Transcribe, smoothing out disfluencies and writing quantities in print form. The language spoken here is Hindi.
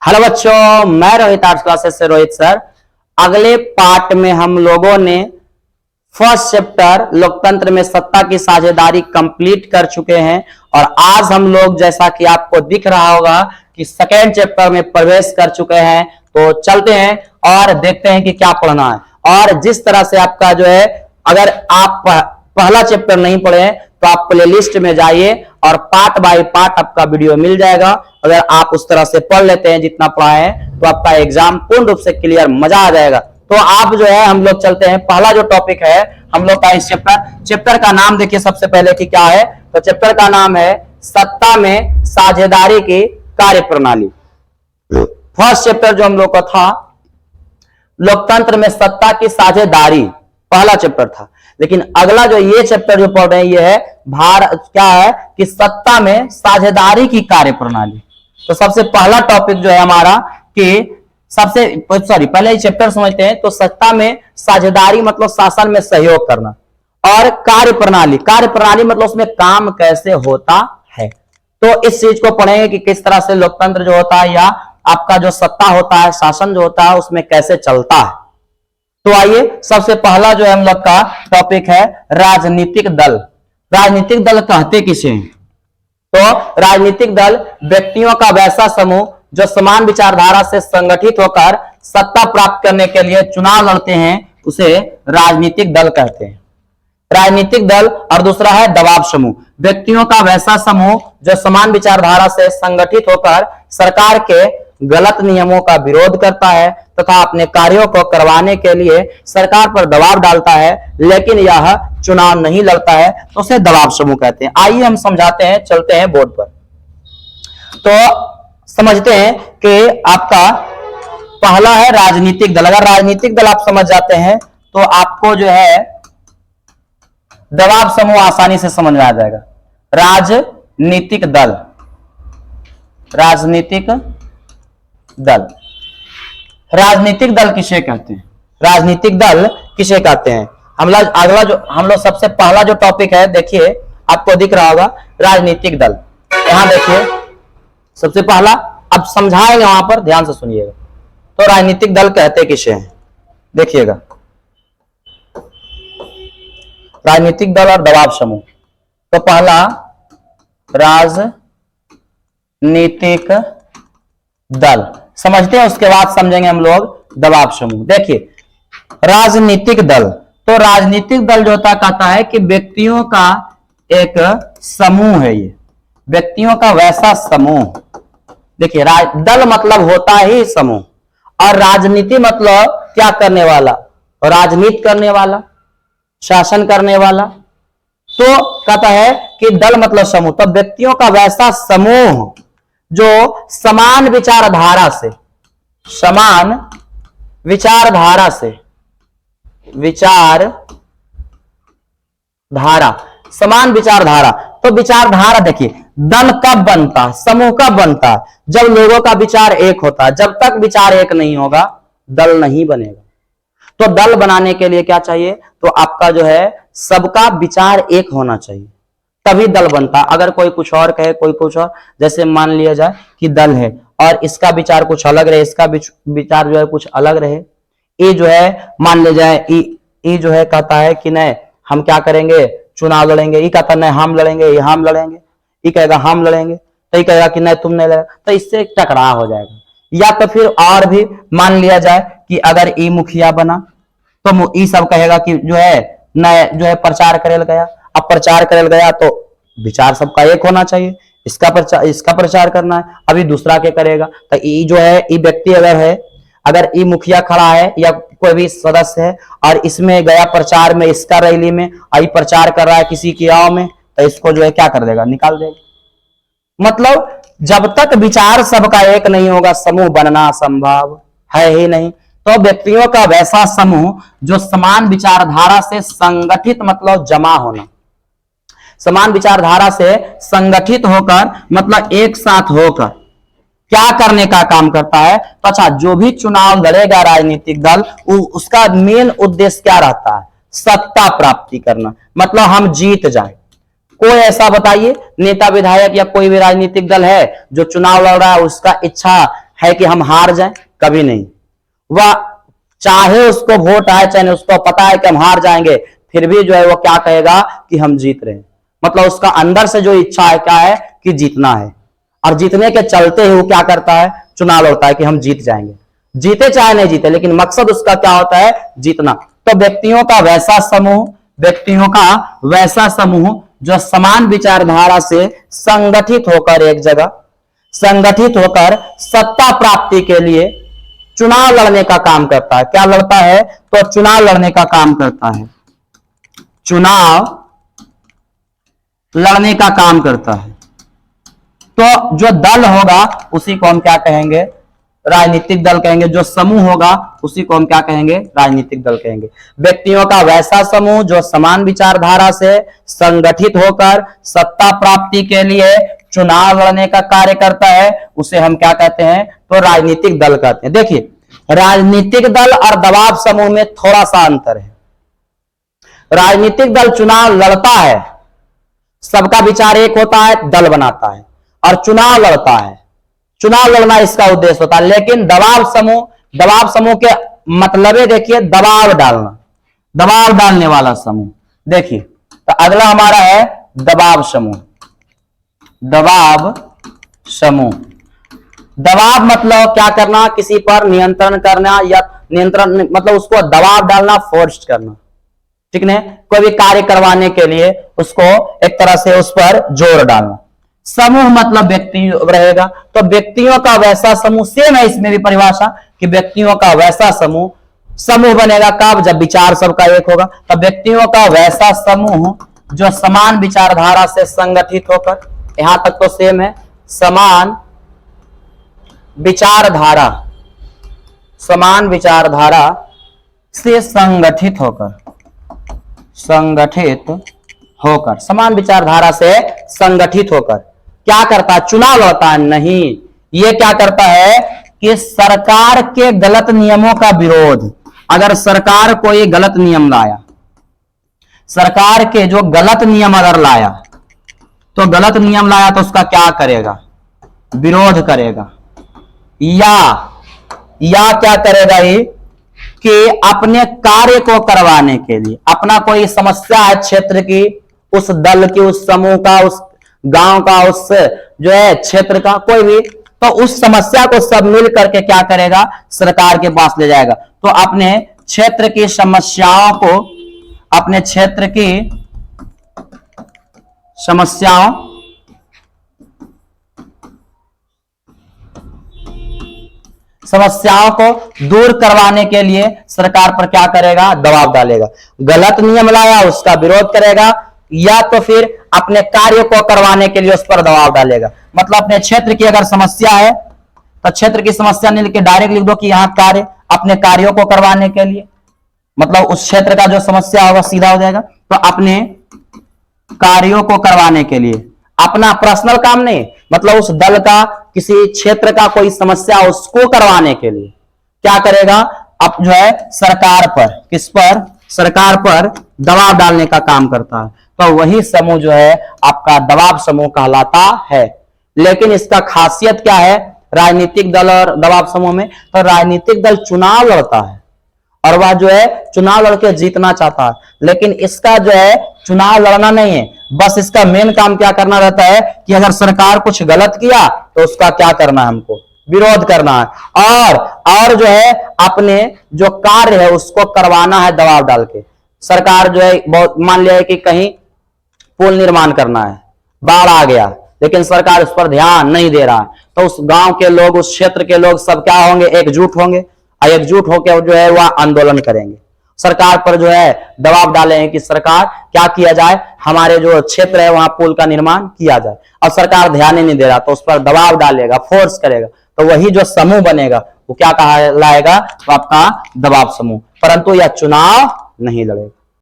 हेलो बच्चों, मैं रोहित आर्ट्स क्लासेस से रोहित सर। अगले पार्ट में हम लोगों ने फर्स्ट चैप्टर लोकतंत्र में सत्ता की साझेदारी कंप्लीट कर चुके हैं और आज हम लोग, जैसा कि आपको दिख रहा होगा, कि सेकेंड चैप्टर में प्रवेश कर चुके हैं। तो चलते हैं और देखते हैं कि क्या पढ़ना है। और जिस तरह से आपका जो है, अगर आप पहला चैप्टर नहीं पढ़े तो आप प्लेलिस्ट में जाइए और पार्ट बाय पार्ट आपका वीडियो मिल जाएगा। अगर आप उस तरह से पढ़ लेते हैं जितना पढ़ा है तो आपका एग्जाम पूर्ण रूप से क्लियर, मजा आ जाएगा। तो आप जो है, हम लोग चलते हैं। पहला जो टॉपिक है हम लोग का इस चैप्टर का नाम देखिए सबसे पहले कि क्या है। तो चैप्टर का नाम है सत्ता में साझेदारी की कार्यप्रणाली। फर्स्ट चैप्टर जो हम लोग का था लोकतंत्र में सत्ता की साझेदारी, पहला चैप्टर था। लेकिन अगला जो ये चैप्टर जो पढ़ रहे हैं ये है क्या है कि सत्ता में साझेदारी की कार्यप्रणाली। तो सबसे पहला टॉपिक जो है हमारा कि पहले चैप्टर समझते हैं। तो सत्ता में साझेदारी मतलब शासन में सहयोग करना, और कार्यप्रणाली मतलब उसमें काम कैसे होता है। तो इस चीज को पढ़ेंगे कि किस तरह से लोकतंत्र जो होता है या आपका जो सत्ता होता है, शासन जो होता है, उसमें कैसे चलता है। तो आइए, सबसे पहला जो है हम लोग का टॉपिक है राजनीतिक दल। राजनीतिक दल कहते किसे हैं? तो राजनीतिक दल व्यक्तियों का वैसा समूह जो समान विचारधारा से संगठित होकर सत्ता प्राप्त करने के लिए चुनाव लड़ते हैं, उसे राजनीतिक दल कहते हैं। राजनीतिक दल। और दूसरा है दबाव समूह। व्यक्तियों का वैसा समूह जो समान विचारधारा से संगठित होकर सरकार के गलत नियमों का विरोध करता है तथा अपने कार्यों को करवाने के लिए सरकार पर दबाव डालता है, लेकिन यह चुनाव नहीं लड़ता है, तो उसे दबाव समूह कहते हैं। आइए हम समझाते हैं, चलते हैं बोर्ड पर। तो समझते हैं कि आपका पहला है राजनीतिक दल। अगर राजनीतिक दल आप समझ जाते हैं तो आपको जो है दबाव समूह आसानी से समझ में आ जाएगा। राजनीतिक दल, राजनीतिक दल, राजनीतिक दल किसे कहते हैं? राजनीतिक दल किसे कहते हैं? अगला जो हम लोग सबसे पहला जो टॉपिक है, देखिए आपको दिख रहा होगा राजनीतिक दल। यहां देखिए सबसे पहला, अब समझाएंगे, वहां पर ध्यान से सुनिएगा। तो राजनीतिक दल कहते किसे हैं, देखिएगा। राजनीतिक दल और दबाव समूह। तो पहला राजनीतिक दल समझते हैं, उसके बाद समझेंगे हम लोग दबाव समूह। देखिए राजनीतिक दल, तो राजनीतिक दल जो होता कहता है कि व्यक्तियों का एक समूह है, ये व्यक्तियों का वैसा समूह। देखिए दल मतलब होता ही समूह, और राजनीति मतलब क्या करने वाला, राजनीति करने वाला, शासन करने वाला। तो कहता है कि दल मतलब समूह, तो व्यक्तियों का वैसा समूह जो समान विचारधारा से, समान विचारधारा से, समान विचारधारा। तो विचारधारा देखिए, दल कब बनता, समूह कब बनता? जब लोगों का विचार एक होता है। जब तक विचार एक नहीं होगा दल नहीं बनेगा। तो दल बनाने के लिए क्या चाहिए? तो आपका जो है सबका विचार एक होना चाहिए, तभी दल बनता। अगर कोई कुछ और कहे, कोई कुछ और, जैसे मान लिया जाए कि दल है और इसका विचार कुछ अलग रहे, इसका विचार जो है कुछ अलग रहे। ये जो है मान लिया जाए, ये जो है कहता है कि नहीं हम क्या करेंगे, चुनाव लड़ेंगे। ये कहता नहीं हम लड़ेंगे, ये हम लड़ेंगे। ये कहेगा हम लड़ेंगे, तो ये कहेगा कि नहीं तुम नहीं लड़ेगा, तो इससे टकराव हो जाएगा। या तो फिर और भी मान लिया जाए कि अगर ये मुखिया बना तो ये सब कहेगा कि जो है नए जो है प्रचार करेल गया। अब प्रचार करेल गया तो विचार सबका एक होना चाहिए, इसका प्रचार करना है, अभी दूसरा के करेगा। तो ये जो है, ये व्यक्ति अगर है, अगर ये मुखिया खड़ा है या कोई भी सदस्य है और इसमें गया प्रचार में, इसका रैली में, आई प्रचार कर रहा है किसी की गांव में, तो इसको जो है क्या कर देगा, निकाल देगा। मतलब जब तक विचार सबका एक नहीं होगा समूह बनना संभव है ही नहीं। तो व्यक्तियों का वैसा समूह जो समान विचारधारा से संगठित, मतलब जमा होना, समान विचारधारा से संगठित होकर मतलब एक साथ होकर क्या करने का काम करता है। तो अच्छा, जो भी चुनाव लड़ेगा राजनीतिक दल, उसका मेन उद्देश्य क्या रहता है? सत्ता प्राप्ति करना, मतलब हम जीत जाए। कोई ऐसा बताइए नेता विधायक या कोई भी राजनीतिक दल है जो चुनाव लड़ रहा है, उसका इच्छा है कि हम हार जाएं, कभी नहीं। वह चाहे उसको वोट आए चाहे उसको पता है कि हम हार जाएंगे, फिर भी जो है वो क्या कहेगा कि हम जीत रहे हैं। मतलब उसका अंदर से जो इच्छा है क्या है कि जीतना है, और जीतने के चलते ही वो क्या करता है, चुनाव लड़ता है कि हम जीत जाएंगे, जीते चाहे नहीं जीते, लेकिन मकसद उसका क्या होता है, जीतना। तो व्यक्तियों का वैसा समूह जो समान विचारधारा से संगठित होकर एक जगह संगठित होकर सत्ता प्राप्ति के लिए चुनाव लड़ने का काम करता है। क्या लड़ता है, तो चुनाव लड़ने का काम करता है, चुनाव लड़ने का काम करता है। तो जो दल होगा उसी को हम क्या कहेंगे, राजनीतिक दल कहेंगे। जो समूह होगा उसी को हम क्या कहेंगे, राजनीतिक दल कहेंगे। व्यक्तियों का वैसा समूह जो समान विचारधारा से संगठित होकर सत्ता प्राप्ति के लिए चुनाव लड़ने का कार्य करता है, उसे हम क्या कहते हैं, तो राजनीतिक दल कहते हैं। देखिए, राजनीतिक दल और दबाव समूह में थोड़ा सा अंतर है। राजनीतिक दल चुनाव लड़ता है, सबका विचार एक होता है, दल बनाता है और चुनाव लड़ता है, चुनाव लड़ना इसका उद्देश्य होता है। लेकिन दबाव समूह के मतलब देखिए, दबाव डालना, दबाव डालने वाला समूह। देखिए, तो अगला हमारा है दबाव समूह। दबाव समूह, दबाव मतलब क्या करना, किसी पर नियंत्रण करना, या नियंत्रण मतलब उसको दबाव डालना, फोर्स करना, ठीक है। कोई भी कार्य करवाने के लिए उसको एक तरह से उस पर जोर डालना। समूह मतलब व्यक्ति रहेगा, तो व्यक्तियों का वैसा समूह, सेम है इसमें भी परिभाषा कि व्यक्तियों का वैसा समूह बनेगा कब, जब विचार सबका एक होगा। तो व्यक्तियों का वैसा समूह जो समान विचारधारा से संगठित होकर, यहां तक तो सेम है, समान विचारधारा से संगठित होकर, समान विचारधारा से संगठित होकर क्या करता है, चुनाव लड़ता है। नहीं, ये क्या करता है कि सरकार के गलत नियमों का विरोध, अगर सरकार कोई गलत नियम लाया, सरकार के जो गलत नियम अगर लाया, तो गलत नियम लाया तो उसका क्या करेगा, विरोध करेगा, या क्या करेगा ये कि अपने कार्य को करवाने के लिए, अपना कोई समस्या है क्षेत्र की, उस दल की, उस समूह का, उस गांव का, उस जो है क्षेत्र का कोई भी, तो उस समस्या को सब मिल करके क्या करेगा, सरकार के पास ले जाएगा। तो अपने क्षेत्र की समस्याओं को, अपने क्षेत्र की समस्याओं को दूर करवाने के लिए सरकार पर क्या करेगा, दबाव डालेगा। गलत नियम लाया उसका विरोध करेगा, या तो फिर अपने कार्य को करवाने के लिए उस पर दबाव डालेगा। मतलब अपने क्षेत्र की अगर समस्या है तो क्षेत्र की समस्या नहीं लिख के डायरेक्ट लिख दो कि यहाँ कार्य, अपने कार्यों को करवाने के लिए, मतलब उस क्षेत्र का जो समस्या होगा सीधा हो जाएगा। तो अपने कार्यों को करवाने के लिए, अपना पर्सनल काम नहीं, मतलब उस दल का, किसी क्षेत्र का कोई समस्या उसको करवाने के लिए क्या करेगा, अब जो है सरकार पर, किस पर, सरकार पर दबाव डालने का काम करता है। तो वही समूह जो है आपका दबाव समूह कहलाता है। लेकिन इसका खासियत क्या है राजनीतिक दल और दबाव समूह में, तो राजनीतिक दल चुनाव लड़ता है और वह जो है चुनाव लड़के जीतना चाहता है, लेकिन इसका जो है चुनाव लड़ना नहीं है, बस इसका मेन काम क्या करना रहता है कि अगर सरकार कुछ गलत किया तो उसका क्या करना है, हमको विरोध करना है, और जो है अपने जो कार्य है उसको करवाना है दबाव डाल के। सरकार जो है बहुत, मान लिया है कि कहीं पुल निर्माण करना है, बाढ़ आ गया, लेकिन सरकार उस पर ध्यान नहीं दे रहा है, तो उस गांव के लोग, उस क्षेत्र के लोग सब क्या होंगे, एकजुट होंगे, और एकजुट होकर जो है वह आंदोलन करेंगे, सरकार पर जो है दबाव डालेंगे कि सरकार क्या किया जाए, हमारे जो क्षेत्र है वहां पुल का निर्माण किया जाए, और सरकार ध्यान ही नहीं दे रहा तो उस पर दबाव डालेगा, फोर्स करेगा, तो वही जो समूह बनेगा वो क्या कहलाएगा, तो आपका दबाव समूह, परंतु यह चुनाव नहीं लड़ेगा।